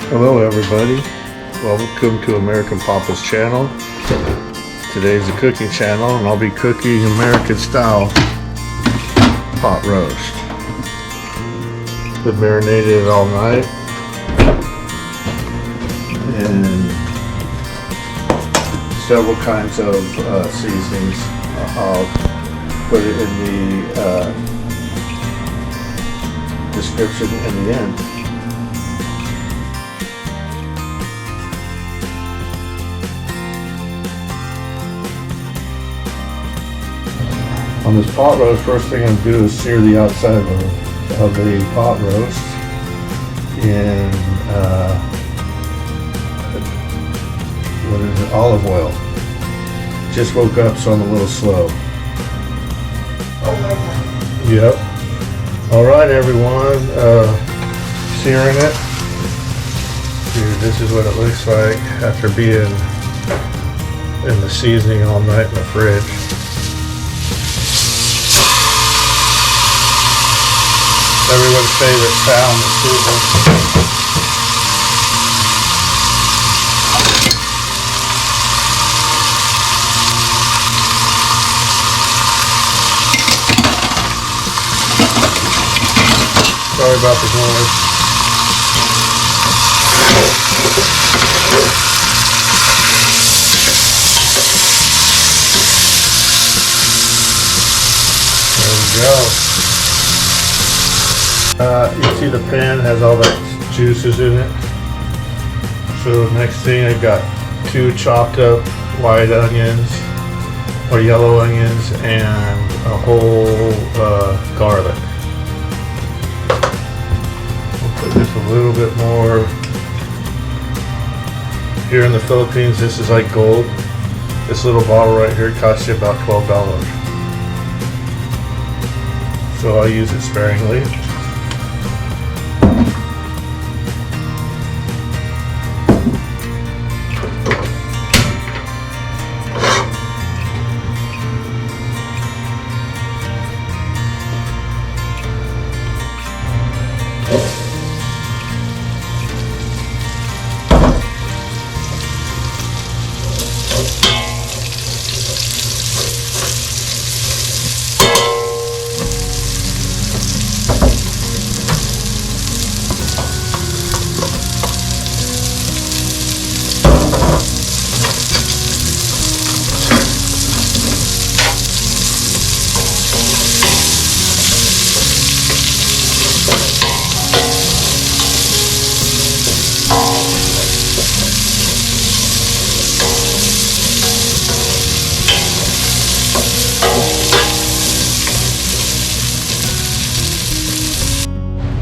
Hello everybody, welcome to American Papa's channel. Today's a cooking channel and I'll be cooking American style pot roast. Been marinated all night and several kinds of seasonings. I'll put it in the description in the end. On this pot roast, first thing I'm going to do is sear the outside of the pot roast in olive oil. Just woke up, so I'm a little slow. Yep. All right, everyone. Searing it. Dude, this is what it looks like after being in the seasoning all night in the fridge. Everyone's favorite sound is sizzling. Sorry about the noise. There we go. You see the pan has all that juices in it. So next thing I got 2 chopped up white onions or yellow onions and a whole garlic. We'll put this a little bit more. Here in the Philippines, this is like gold. This little bottle right here costs you about $12. So I'll use it sparingly.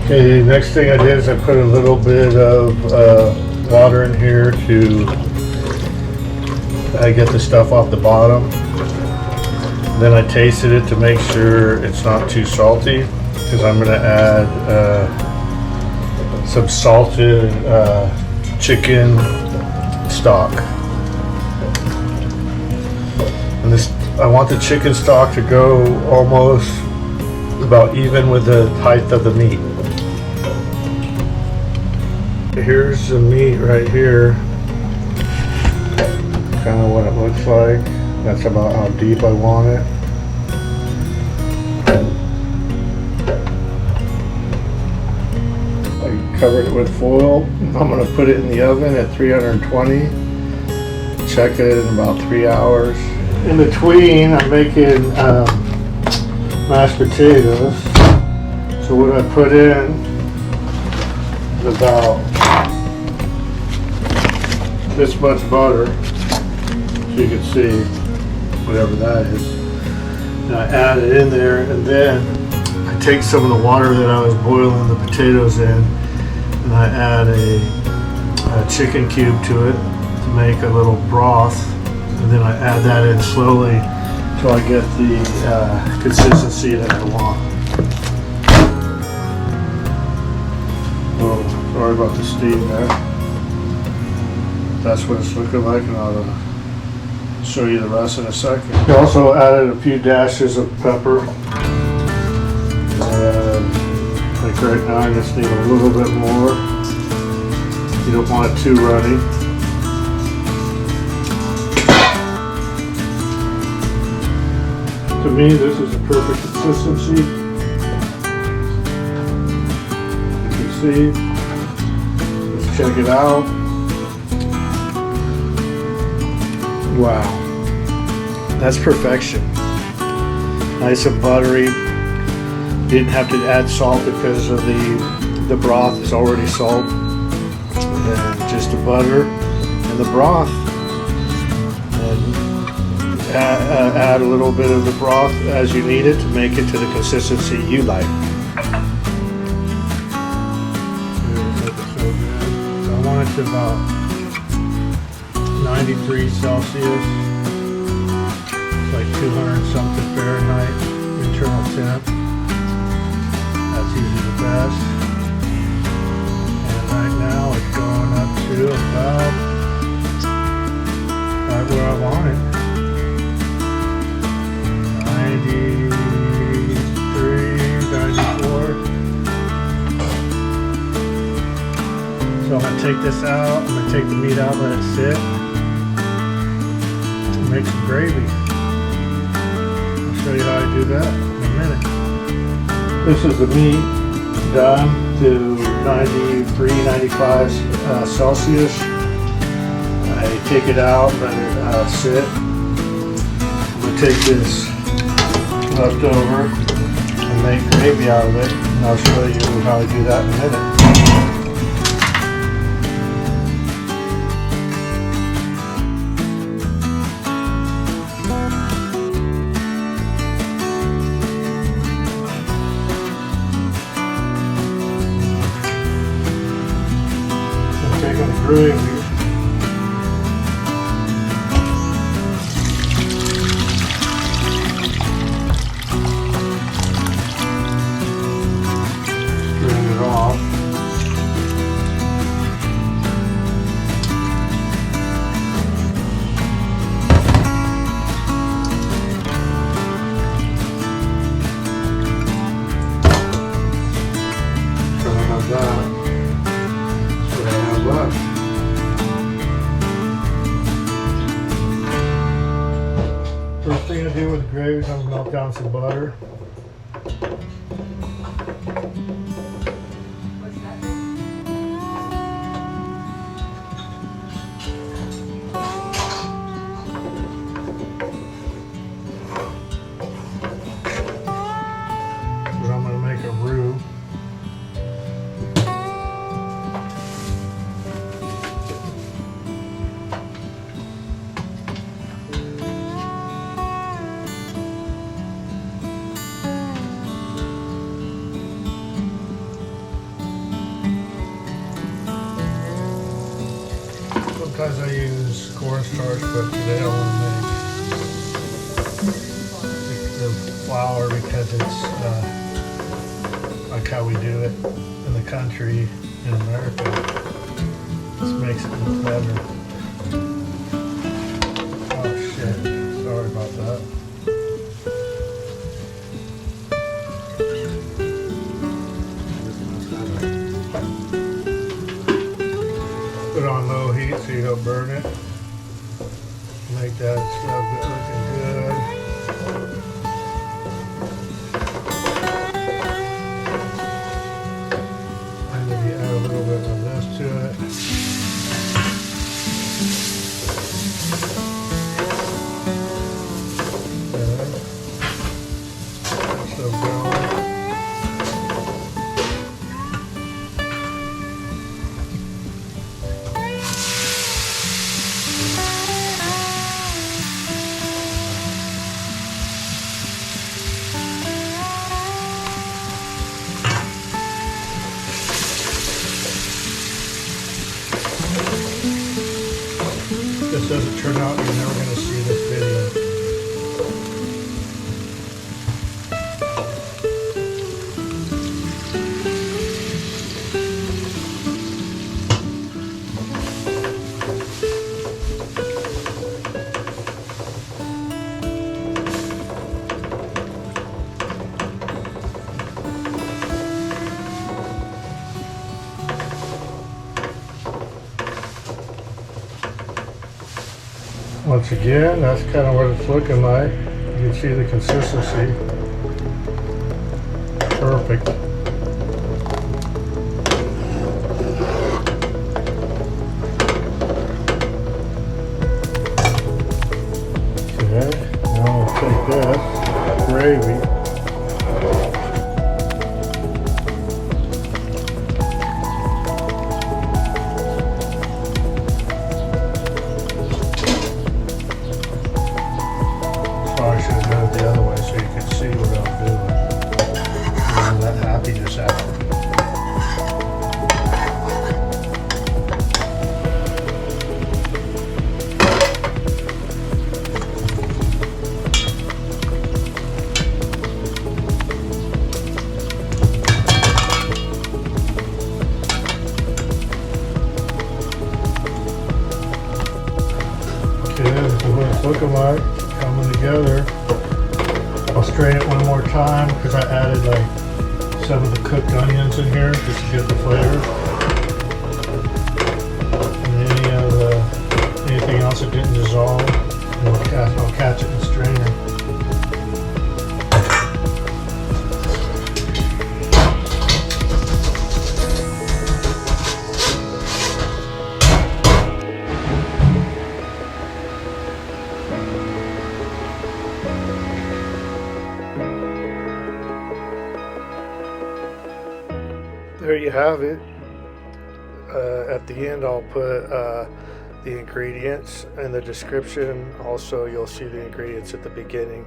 Okay, next thing I did is I put a little bit of water in here to get the stuff off the bottom. Then I tasted it to make sure it's not too salty, because I'm going to add some salted chicken stock. And this, I want the chicken stock to go almost about even with the height of the meat. Here's the meat right here, kind of what it looks like. That's about how deep I want it. I covered it with foil. I'm going to put it in the oven at 320. Check it in about 3 hours. In between, I'm making mashed potatoes. So what I put in is about this much butter, so you can see whatever that is. And I add it in there, and then I take some of the water that I was boiling the potatoes in, and I add a chicken cube to it to make a little broth, and then I add that in slowly until I get the consistency that I want. Oh, sorry about the steam there. That's what it's looking like, and I'll show you the rest in a second. I also added a few dashes of pepper. Like right now I just need a little bit more. You don't want it too runny. To me, this is a perfect consistency. You can see. Let's check it out. Wow, that's perfection. Nice and buttery. Didn't have to add salt because of the broth is already salt. And then just the butter and the broth. And add a little bit of the broth as you need it to make it to the consistency you like. I want it to about 93 Celsius. It's like 200 something Fahrenheit internal temp. That's usually the best. And right now it's going up to about right where I want it. 93, 94. So I'm going to take this out. I'm going to take the meat out, let it sit. Make some gravy. I'll show you how I do that in a minute. This is the meat done to 93, 95 Celsius. I take it out, let it sit. I'm going to take this leftover and make gravy out of it, and I'll show you how I do that in a minute. I'll take on the gravy. First thing to do with the gravy is I'm going to melt down some butter. But I'm going to make a roux. Sometimes I use cornstarch, but today I want to make the flour because it's like how we do it in the country in America. This makes it look better. Oh shit, sorry about that. Put it on low heat so you don't burn it. Make that stuff looking good. And then you add a little bit of this to it. Okay. So going. If this doesn't turn out, you're never going to see this video. Once again, that's kind of what it's looking like. You can see the consistency. Perfect. Okay, now we'll take this gravy. I should have done it the other way so you could see what I'm doing. Bring that happiness out. Okay, this is what it's looking like. Coming together. I'll strain it one more time because I added like some of the cooked onions in here just to get the flavor. And anything else that didn't dissolve, I'll catch it in the strainer. There you have it. At the end I'll put the ingredients in the description. Also you'll see the ingredients at the beginning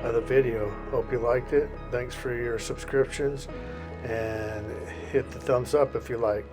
of the video. Hope you liked it. Thanks for your subscriptions and hit the thumbs up if you like.